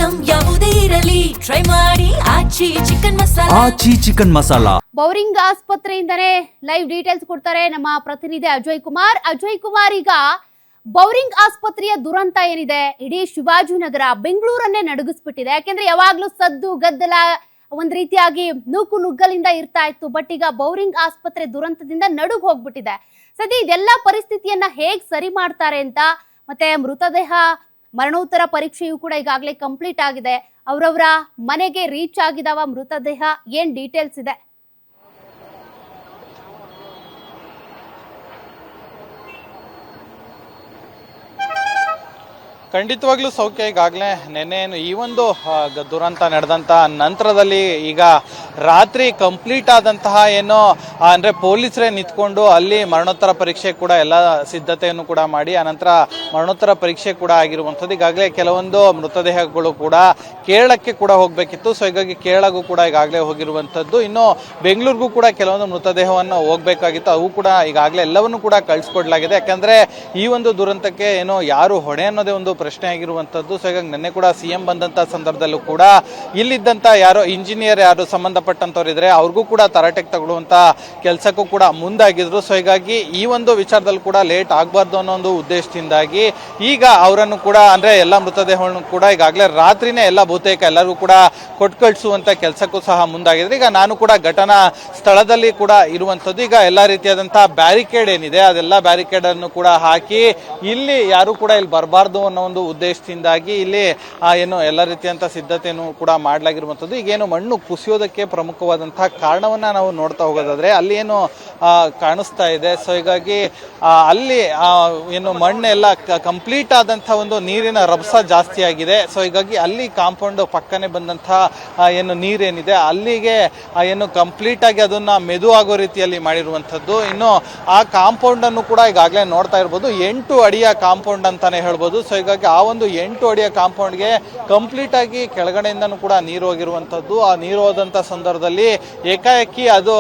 Item ಯಾವುದೇ ಇರಲಿ try ಮಾಡಿ ಆಚಿ ಚಿಕನ್ ಮಸಾಲಾ. ಬೌರಿಂಗ್ ಆಸ್ಪತ್ರೆಯಿಂದನೇ ಲೈವ್ ಡೀಟೇಲ್ಸ್ ಕೊಡ್ತಾರೆ ನಮ್ಮ ಪ್ರತಿನಿಧಿ ಅಜಯ್ ಕುಮಾರ್. ಈಗ ಬೌರಿಂಗ್ ಆಸ್ಪತ್ರೆಯ ದುರಂತ ಏನಿದೆ ಇಡೀ ಶಿವಾಜಿನಗರ ಬೆಂಗಳೂರನ್ನೇ ನಡುಗಿಸ್ಬಿಟ್ಟಿದೆ. ಯಾಕೆಂದ್ರೆ ಯಾವಾಗ್ಲೂ ಸದ್ದು ಗದ್ದಲ ಒಂದ್ ರೀತಿಯಾಗಿ ನುಗ್ಗಲಿಂದ ಇರ್ತಾ ಇತ್ತು. ಬಟ್ ಈಗ ಬೌರಿಂಗ್ ಆಸ್ಪತ್ರೆ ದುರಂತದಿಂದ ನಡುಗ್ ಹೋಗ್ಬಿಟ್ಟಿದೆ. ಸದ್ಯ ಇದೆಲ್ಲ ಪರಿಸ್ಥಿತಿಯನ್ನ ಹೇಗ್ ಸರಿ ಮಾಡ್ತಾರೆ ಅಂತ, ಮತ್ತೆ ಮೃತದೇಹ ಮರಣೋತ್ತರ ಪರೀಕ್ಷೆಯೂ ಕೂಡ ಈಗಾಗಲೇ ಕಂಪ್ಲೀಟ್ ಆಗಿದೆ. ಅವರವರ ಮನೆಗೆ ರೀಚ್ ಆಗಿದಾವ ಮೃತದೇಹ, ಏನ್ ಡೀಟೇಲ್ಸ್ ಇದೆ? ಖಂಡಿತವಾಗ್ಲೂ ಸೌಖ್ಯ. ಈಗಾಗಲೇ ನೆನ್ನೆನು ಈ ಒಂದು ದುರಂತ ನಡೆದಂತ ನಂತರದಲ್ಲಿ ಈಗ ರಾತ್ರಿ ಕಂಪ್ಲೀಟ್ ಆದಂತಹ ಏನು ಅಂದ್ರೆ ಪೊಲೀಸರೇ ನಿಂತ್ಕೊಂಡು ಅಲ್ಲಿ ಮರಣೋತ್ತರ ಪರೀಕ್ಷೆ ಕೂಡ ಎಲ್ಲ ಸಿದ್ಧತೆಯನ್ನು ಕೂಡ ಮಾಡಿ ಆನಂತರ ಮರಣೋತ್ತರ ಪರೀಕ್ಷೆ ಕೂಡ ಆಗಿರುವಂಥದ್ದು. ಈಗಾಗಲೇ ಕೆಲವೊಂದು ಮೃತದೇಹಗಳು ಕೂಡ ಕೇರಳಕ್ಕೆ ಕೂಡ ಹೋಗ್ಬೇಕಿತ್ತು. ಸೊ ಹೀಗಾಗಿ ಕೇರಳಗೂ ಕೂಡ ಈಗಾಗಲೇ ಹೋಗಿರುವಂಥದ್ದು. ಇನ್ನು ಬೆಂಗಳೂರಿಗೂ ಕೂಡ ಕೆಲವೊಂದು ಮೃತದೇಹವನ್ನು ಹೋಗ್ಬೇಕಾಗಿತ್ತು. ಅವು ಕೂಡ ಈಗಾಗಲೇ ಎಲ್ಲವನ್ನು ಕೂಡ ಕಳಿಸ್ಕೊಡ್ಲಾಗಿದೆ. ಯಾಕಂದ್ರೆ ಈ ಒಂದು ದುರಂತಕ್ಕೆ ಏನೋ ಯಾರು ಹೊಣೆ ಅನ್ನೋದೇ ಒಂದು ಪ್ರಶ್ನೆ ಆಗಿರುವಂತದ್ದು. ಸೊ ಹೀಗಾಗಿ ನಿನ್ನೆ ಕೂಡ ಸಿಎಂ ಬಂದಂತ ಸಂದರ್ಭದಲ್ಲೂ ಕೂಡ ಇಲ್ಲಿದ್ದಂತ ಯಾರೋ ಇಂಜಿನಿಯರ್ ಯಾರು ಸಂಬಂಧಪಟ್ಟಂತವ್ರು ಇದ್ರೆ ಅವ್ರಿಗೂ ಕೂಡ ತರಾಟೆಗೆ ತಗೊಳ್ಳುವಂತ ಕೆಲಸಕ್ಕೂ ಕೂಡ ಮುಂದಾಗಿದ್ರು. ಸೊ ಹೀಗಾಗಿ ಈ ಒಂದು ವಿಚಾರದಲ್ಲಿ ಕೂಡ ಲೇಟ್ ಆಗಬಾರ್ದು ಅನ್ನೋ ಒಂದು ಉದ್ದೇಶದಿಂದಾಗಿ ಈಗ ಅವರನ್ನು ಕೂಡ ಅಂದ್ರೆ ಎಲ್ಲ ಮೃತದೇಹಗಳನ್ನು ಕೂಡ ಈಗಾಗಲೇ ರಾತ್ರಿನೇ ಎಲ್ಲ ಬಹುತೇಕ ಎಲ್ಲರಿಗೂ ಕೂಡ ಕೊಟ್ಟು ಕಳಿಸುವಂತ ಕೆಲಸಕ್ಕೂ ಸಹ ಮುಂದಾಗಿದ್ರೆ. ಈಗ ನಾನು ಕೂಡ ಘಟನಾ ಸ್ಥಳದಲ್ಲಿ ಕೂಡ ಇರುವಂತದ್ದು. ಈಗ ಎಲ್ಲಾ ರೀತಿಯಾದಂತಹ ಬ್ಯಾರಿಕೇಡ್ ಏನಿದೆ ಅದೆಲ್ಲ ಬ್ಯಾರಿಕೇಡ್ ಅನ್ನು ಕೂಡ ಹಾಕಿ ಇಲ್ಲಿ ಯಾರು ಕೂಡ ಇಲ್ಲಿ ಬರಬಾರ್ದು ಅನ್ನೋ ಒಂದು ಉದ್ದೇಶದಿಂದಾಗಿ ಇಲ್ಲಿ ಏನು ಎಲ್ಲ ರೀತಿಯಂತ ಸಿದ್ಧತೆಯನ್ನು ಕೂಡ ಮಾಡಲಾಗಿರುವಂಥದ್ದು. ಈಗೇನು ಮಣ್ಣು ಕುಸಿಯೋದಕ್ಕೆ ಪ್ರಮುಖವಾದಂತಹ ಕಾರಣವನ್ನ ನಾವು ನೋಡ್ತಾ ಹೋಗೋದಾದ್ರೆ ಅಲ್ಲಿ ಏನು ಕಾಣಿಸ್ತಾ ಇದೆ. ಸೊ ಹೀಗಾಗಿ ಅಲ್ಲಿ ಏನು ಮಣ್ಣೆಲ್ಲ ಕಂಪ್ಲೀಟ್ ಆದಂತಹ ಒಂದು ನೀರಿನ ರಭಸ ಜಾಸ್ತಿ ಆಗಿದೆ. ಸೊ ಹೀಗಾಗಿ ಅಲ್ಲಿ ಕಾಂಪೌಂಡ್ ಪಕ್ಕನೆ ಬಂದಂತಹ ಏನು ನೀರೇನಿದೆ ಅಲ್ಲಿಗೆ ಏನು ಕಂಪ್ಲೀಟ್ ಆಗಿ ಅದನ್ನ ಮೆದು ಆಗೋ ರೀತಿಯಲ್ಲಿ ಮಾಡಿರುವಂಥದ್ದು. ಇನ್ನು ಆ ಕಾಂಪೌಂಡ್ ಅನ್ನು ಕೂಡ ಈಗಾಗಲೇ ನೋಡ್ತಾ ಇರ್ಬೋದು, 8 ಅಡಿಯ ಕಾಂಪೌಂಡ್ ಅಂತಾನೆ ಹೇಳ್ಬೋದು. ಸೊ ಹೀಗಾಗಿ ಆ ಒಂದು 8 ಅಡಿಯ ಕಾಂಪೌಂಡ್ಗೆ ಕಂಪ್ಲೀಟ್ ಆಗಿ ಕೆಳಗಡೆಯಿಂದನೂ ಕೂಡ ನೀರು ಹೋಗಿರುವಂಥದ್ದು. ಆ ನೀರು ಹೋದಂತ ಸಂದರ್ಭದಲ್ಲಿ ಏಕಾಏಕಿ ಅದು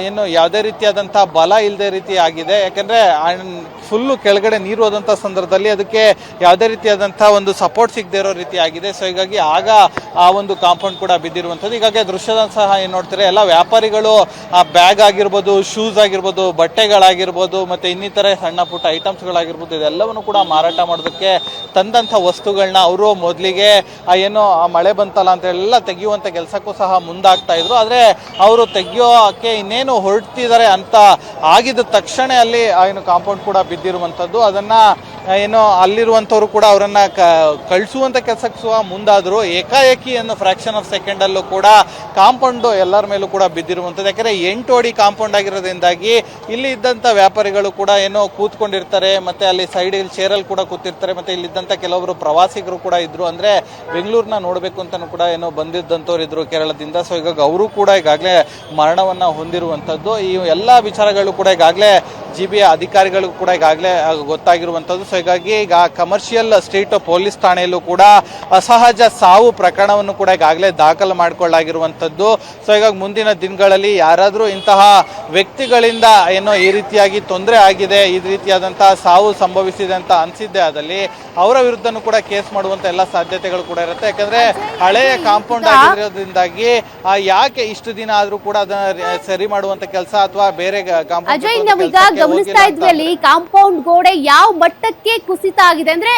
ಏನು ಯಾವುದೇ ರೀತಿಯಾದಂತಹ ಬಲ ಇಲ್ಲದೆ ರೀತಿ ಆಗಿದೆ. ಯಾಕಂದ್ರೆ ಫುಲ್ಲು ಕೆಳಗಡೆ ನೀರು ಹೋದಂತ ಸಂದರ್ಭದಲ್ಲಿ ಅದಕ್ಕೆ ಯಾವುದೇ ರೀತಿಯಾದಂತಹ ಒಂದು ಸಪೋರ್ಟ್ ಸಿಗದೆ ಇರೋ ರೀತಿ ಆಗಿದೆ. ಸೊ ಹೀಗಾಗಿ ಆಗ ಆ ಒಂದು ಕಾಂಪೌಂಡ್ ಕೂಡ ಬಿದ್ದಿರುವಂಥದ್ದು. ಹೀಗಾಗಿ ದೃಶ್ಯದ ಸಹ ಏನ್ ನೋಡ್ತಾರೆ, ಎಲ್ಲ ವ್ಯಾಪಾರಿಗಳು ಆ ಬ್ಯಾಗ್ ಆಗಿರ್ಬೋದು, ಶೂಸ್ ಆಗಿರ್ಬೋದು, ಬಟ್ಟೆಗಳಾಗಿರ್ಬೋದು, ಮತ್ತೆ ಇನ್ನಿತರೆ ಸಣ್ಣ ಪುಟ್ಟ ಐಟಮ್ಸ್ಗಳಾಗಿರ್ಬೋದು, ಇದೆಲ್ಲವನ್ನು ಕೂಡ ಮಾರಾಟ ಮಾಡೋದಕ್ಕೆ ತಂದಂಥ ವಸ್ತುಗಳನ್ನ ಅವರು ಮೊದಲಿಗೆ ಏನೋ ಮಳೆ ಬಂತಲ್ಲ ಅಂತ ಎಲ್ಲ ತೆಗೆಯುವಂಥ ಕೆಲಸಕ್ಕೂ ಸಹ ಮುಂದಾಗ್ತಾ ಇದ್ರು. ಆದರೆ ಅವರು ತೆಗೆಯೋಕೆ ಇನ್ನೇನು ಹೊರಡ್ತಿದ್ದಾರೆ ಅಂತ ಆಗಿದ ತಕ್ಷಣ ಅಲ್ಲಿ ಏನು ಕಾಂಪೌಂಡ್ ಕೂಡ ಬಿದ್ದಿರುವಂಥದ್ದು. ಅದನ್ನ ಏನು ಅಲ್ಲಿರುವಂಥವ್ರು ಕೂಡ ಅವರನ್ನ ಕಳಿಸುವಂಥ ಕೆಲಸಕ್ಕೆ ಸಹ ಮುಂದಾದ್ರು. ಏಕಾಏಕಿ ಏನು ಫ್ರಾಕ್ಷನ್ ಆಫ್ ಸೆಕೆಂಡ್ ಅಲ್ಲೂ ಕೂಡ ಕಾಂಪೌಂಡ್ ಎಲ್ಲರ ಮೇಲೂ ಕೂಡ ಬಿದ್ದಿರುವಂಥದ್ದು. ಯಾಕಂದ್ರೆ 8 ಅಡಿ ಕಾಂಪೌಂಡ್ ಆಗಿರೋದ್ರಿಂದಾಗಿ ಇಲ್ಲಿ ಇದ್ದಂಥ ವ್ಯಾಪಾರಿಗಳು ಕೂಡ ಏನೋ ಕೂತ್ಕೊಂಡಿರ್ತಾರೆ, ಮತ್ತೆ ಅಲ್ಲಿ ಸೈಡ್ ಚೇರಲ್ಲಿ ಕೂಡ ಕೂತಿರ್ತಾರೆ, ಮತ್ತೆ ಇಲ್ಲಿದ್ದಂಥ ಕೆಲವೊಬ್ರು ಪ್ರವಾಸಿಗರು ಕೂಡ ಇದ್ರು. ಅಂದ್ರೆ ಬೆಂಗಳೂರನ್ನ ನೋಡ್ಬೇಕು ಅಂತಾನು ಕೂಡ ಏನೋ ಬಂದಿದ್ದಂಥವ್ರು ಇದ್ರು ಕೇರಳದಿಂದ. ಸೊ ಹೀಗಾಗಿ ಅವರು ಕೂಡ ಈಗಾಗಲೇ ಮರಣವನ್ನ ಹೊಂದಿರುವಂಥದ್ದು. ಈ ಎಲ್ಲಾ ವಿಚಾರಗಳು ಕೂಡ ಈಗಾಗಲೇ ಜಿಬಿಯ ಅಧಿಕಾರಿಗಳಿಗೂ ಕೂಡ ಈಗಾಗಲೇ ಗೊತ್ತಾಗಿರುವಂಥದ್ದು. ಸೊ ಹೀಗಾಗಿ ಈಗ ಕಮರ್ಷಿಯಲ್ ಸ್ಟ್ರೀಟ್ ಪೊಲೀಸ್ ಠಾಣೆಯಲ್ಲೂ ಕೂಡ ಅಸಹಜ ಸಾವು ಪ್ರಕರಣವನ್ನು ಕೂಡ ಈಗಾಗಲೇ ದಾಖಲು ಮಾಡಿಕೊಳ್ಳಾಗಿರುವಂಥದ್ದು. ಸೊ ಹೀಗಾಗಿ ಮುಂದಿನ ದಿನಗಳಲ್ಲಿ ಯಾರಾದರೂ ಇಂತಹ ವ್ಯಕ್ತಿಗಳಿಂದ ಏನೋ ಈ ರೀತಿಯಾಗಿ ತೊಂದರೆ ಆಗಿದೆ, ಈ ರೀತಿಯಾದಂತಹ ಸಾವು ಸಂಭವಿಸಿದೆ ಅಂತ ಅನಿಸಿದ್ದೆ ಆದಲ್ಲಿ ಅವರ ವಿರುದ್ಧನೂ ಕೂಡ ಕೇಸ್ ಮಾಡುವಂತ ಎಲ್ಲ ಸಾಧ್ಯತೆಗಳು ಕೂಡ ಇರುತ್ತೆ. ಯಾಕಂದ್ರೆ ಹಳೆಯ ಕಾಂಪೌಂಡ್ ಆಗಿರೋದ್ರಿಂದಾಗಿ ಯಾಕೆ ಇಷ್ಟು ದಿನ ಆದ್ರೂ ಕೂಡ ಅದನ್ನ ಸರಿ ಮಾಡುವಂತ ಕೆಲಸ ಅಥವಾ ಬೇರೆ ಗಮನಿಸ್ತಾ ಇದ್ವಿ ಅಲ್ಲಿ ಕಾಂಪೌಂಡ್ ಗೋಡೆ ಯಾವ ಮಟ್ಟಕ್ಕೆ ಕುಸಿತ ಆಗಿದೆ ಅಂದ್ರೆ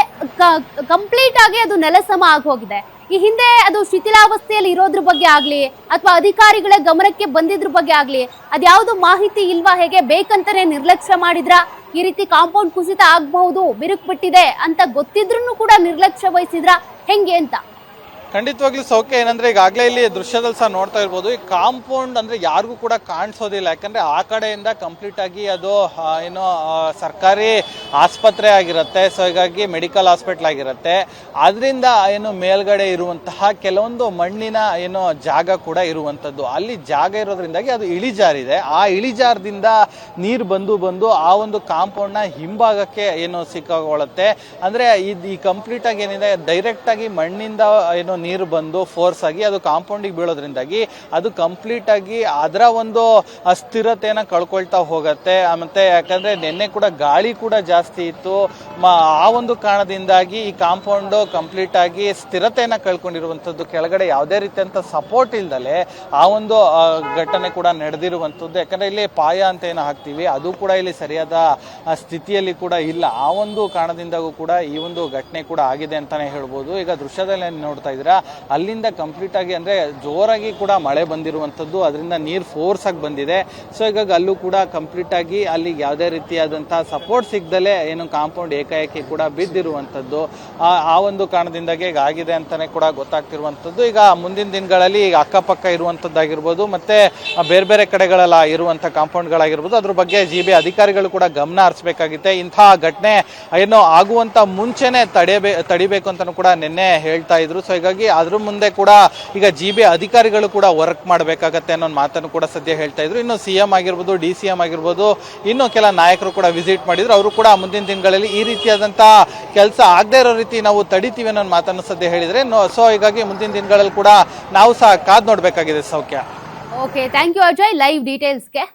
ಕಂಪ್ಲೀಟ್ ಆಗಿ ಅದು ನೆಲಸಮ ಆಗಿ ಹೋಗಿದೆ. ಈ ಹಿಂದೆ ಅದು ಶಿಥಿಲಾವಸ್ಥೆಯಲ್ಲಿ ಇರೋದ್ರ ಬಗ್ಗೆ ಆಗ್ಲಿ ಅಥವಾ ಅಧಿಕಾರಿಗಳ ಗಮನಕ್ಕೆ ಬಂದಿದ್ರ ಬಗ್ಗೆ ಆಗ್ಲಿ ಅದ್ಯಾವುದು ಮಾಹಿತಿ ಇಲ್ವಾ? ಹೇಗೆ ಬೇಕಂತಾನೆ ನಿರ್ಲಕ್ಷ್ಯ ಮಾಡಿದ್ರ? ಈ ರೀತಿ ಕಾಂಪೌಂಡ್ ಕುಸಿತ ಆಗಬಹುದು, ಬಿರುಕು ಬಿಟ್ಟಿದೆ ಅಂತ ಗೊತ್ತಿದ್ರು ಕೂಡ ನಿರ್ಲಕ್ಷ್ಯ ವಹಿಸಿದ್ರ ಹೆಂಗೆ ಅಂತ? ಖಂಡಿತವಾಗ್ಲೂ ಸೌಖ್ಯ. ಏನಂದ್ರೆ ಈಗಾಗಲೇ ಇಲ್ಲಿ ದೃಶ್ಯದಲ್ಲಿ ಸಹ ನೋಡ್ತಾ ಇರ್ಬೋದು, ಈ ಕಾಂಪೌಂಡ್ ಅಂದ್ರೆ ಯಾರಿಗೂ ಕೂಡ ಕಾಣಿಸೋದಿಲ್ಲ. ಯಾಕಂದ್ರೆ ಆ ಕಡೆಯಿಂದ ಕಂಪ್ಲೀಟ್ ಆಗಿ ಅದು ಏನೋ ಸರ್ಕಾರಿ ಆಸ್ಪತ್ರೆ ಆಗಿರುತ್ತೆ. ಸೊ ಹೀಗಾಗಿ ಮೆಡಿಕಲ್ ಹಾಸ್ಪಿಟಲ್ ಆಗಿರುತ್ತೆ. ಅದರಿಂದ ಏನು ಮೇಲ್ಗಡೆ ಇರುವಂತಹ ಕೆಲವೊಂದು ಮಣ್ಣಿನ ಏನೋ ಜಾಗ ಕೂಡ ಇರುವಂತದ್ದು. ಅಲ್ಲಿ ಜಾಗ ಇರೋದ್ರಿಂದಾಗಿ ಅದು ಇಳಿಜಾರಿದೆ. ಆ ಇಳಿಜಾರದಿಂದ ನೀರು ಬಂದು ಆ ಒಂದು ಕಾಂಪೌಂಡ್ ನ ಹಿಂಭಾಗಕ್ಕೆ ಏನು ಸಿಕ್ಕಾಕೊಳ್ಳುತ್ತೆ. ಅಂದ್ರೆ ಈ ಕಂಪ್ಲೀಟ್ ಆಗಿ ಏನಿದೆ ಡೈರೆಕ್ಟ್ ಆಗಿ ಮಣ್ಣಿಂದ ಏನೋ ನೀರು ಬಂದು ಫೋರ್ಸ್ ಆಗಿ ಅದು ಕಾಂಪೌಂಡಿಗೆ ಬೀಳೋದ್ರಿಂದಾಗಿ ಅದು ಕಂಪ್ಲೀಟ್ ಆಗಿ ಅದರ ಒಂದು ಸ್ಥಿರತೆನ ಕಳ್ಕೊಳ್ತಾ ಹೋಗತ್ತೆ. ಮತ್ತೆ ಯಾಕಂದ್ರೆ ನಿನ್ನೆ ಕೂಡ ಗಾಳಿ ಕೂಡ ಜಾಸ್ತಿ ಇತ್ತು, ಆ ಒಂದು ಕಾರಣದಿಂದಾಗಿ ಈ ಕಾಂಪೌಂಡ್ ಕಂಪ್ಲೀಟ್ ಆಗಿ ಸ್ಥಿರತೆಯನ್ನ ಕಳ್ಕೊಂಡಿರುವಂತದ್ದು, ಕೆಳಗಡೆ ಯಾವುದೇ ರೀತಿಯಂತ ಸಪೋರ್ಟ್ ಇಲ್ದಲೆ ಆ ಒಂದು ಘಟನೆ ಕೂಡ ನಡೆದಿರುವಂತದ್ದು. ಯಾಕಂದ್ರೆ ಇಲ್ಲಿ ಪಾಯ ಅಂತ ಏನೋ ಹಾಕ್ತಿವಿ, ಅದು ಕೂಡ ಇಲ್ಲಿ ಸರಿಯಾದ ಸ್ಥಿತಿಯಲ್ಲಿ ಕೂಡ ಇಲ್ಲ. ಆ ಒಂದು ಕಾರಣದಿಂದಾಗೂ ಕೂಡ ಈ ಒಂದು ಘಟನೆ ಕೂಡ ಆಗಿದೆ ಅಂತಾನೆ ಹೇಳ್ಬೋದು. ಈಗ ದೃಶ್ಯದಲ್ಲಿ ನೋಡ್ತಾ ಇದ್ದೀರಾ, ಅಲ್ಲಿಂದ ಕಂಪ್ಲೀಟ್ ಆಗಿ ಅಂದ್ರೆ ಜೋರಾಗಿ ಕೂಡ ಮಳೆ ಬಂದಿರುವಂತದ್ದು, ಅದರಿಂದ ನೀರು ಫೋರ್ಸ್ ಆಗಿ ಬಂದಿದೆ. ಸೊ ಹೀಗಾಗಿ ಅಲ್ಲೂ ಕೂಡ ಕಂಪ್ಲೀಟ್ ಆಗಿ ಅಲ್ಲಿ ಯಾವುದೇ ರೀತಿಯಾದಂತಹ ಸಪೋರ್ಟ್ ಸಿಗದಲೆ ಏನು ಕಾಂಪೌಂಡ್ ಏಕಾಏಕಿ ಕೂಡ ಬಿದ್ದಿರುವಂತದ್ದು, ಆ ಒಂದು ಕಾರಣದಿಂದಾಗಿ ಈಗ ಆಗಿದೆ ಅಂತಾನೆ ಕೂಡ ಗೊತ್ತಾಗ್ತಿರುವಂತದ್ದು. ಈಗ ಮುಂದಿನ ದಿನಗಳಲ್ಲಿ ಈಗ ಅಕ್ಕಪಕ್ಕ ಇರುವಂತದ್ದಾಗಿರ್ಬೋದು, ಮತ್ತೆ ಬೇರೆ ಬೇರೆ ಕಡೆಗಳೆಲ್ಲ ಇರುವಂತ ಕಾಂಪೌಂಡ್ಗಳಾಗಿರ್ಬೋದು, ಅದ್ರ ಬಗ್ಗೆ ಜಿಬಿ ಅಧಿಕಾರಿಗಳು ಕೂಡ ಗಮನ ಹರಿಸಬೇಕಾಗಿದೆ. ಇಂತಹ ಘಟನೆ ಏನು ಆಗುವಂತ ಮುಂಚೆನೆ ತಡಿಬೇಕು ಅಂತಾನು ಕೂಡ ನಿನ್ನೆ ಹೇಳ್ತಾ ಇದ್ರು. ಸೊ ಹೀಗಾಗಿ ಅದ್ರ ಮುಂದೆ ಕೂಡ ಈಗ ಜಿಬಿ ಅಧಿಕಾರಿಗಳು ಕೂಡ ವರ್ಕ್ ಮಾಡಬೇಕಾಗತ್ತೆ ಅನ್ನೋ ಮಾತನ್ನು ಕೂಡ ಸದ್ಯ ಹೇಳ್ತಾ ಇದ್ರು. ಇನ್ನು ಸಿಎಂ ಆಗಿರ್ಬೋದು, DCM ಆಗಿರ್ಬೋದು, ಇನ್ನು ಕೆಲ ನಾಯಕರು ಕೂಡ ವಿಸಿಟ್ ಮಾಡಿದ್ರು. ಅವರು ಕೂಡ ಮುಂದಿನ ದಿನಗಳಲ್ಲಿ ಈ ರೀತಿಯಾದಂತಹ ಕೆಲಸ ಆಗದೆ ಇರೋ ರೀತಿ ನಾವು ತಡಿತೀವಿ ಅನ್ನೋ ಮಾತನ್ನು ಸದ್ಯ ಹೇಳಿದ್ರೆ. ಸೊ ಹೀಗಾಗಿ ಮುಂದಿನ ದಿನಗಳಲ್ಲಿ ಕೂಡ ನಾವು ಸಹ ಕಾದ್ ನೋಡ್ಬೇಕಾಗಿದೆ. ಸೌಖ್ಯ. Okay, thank you Ajay live ಡೀಟೇಲ್ಸ್ಗೆ.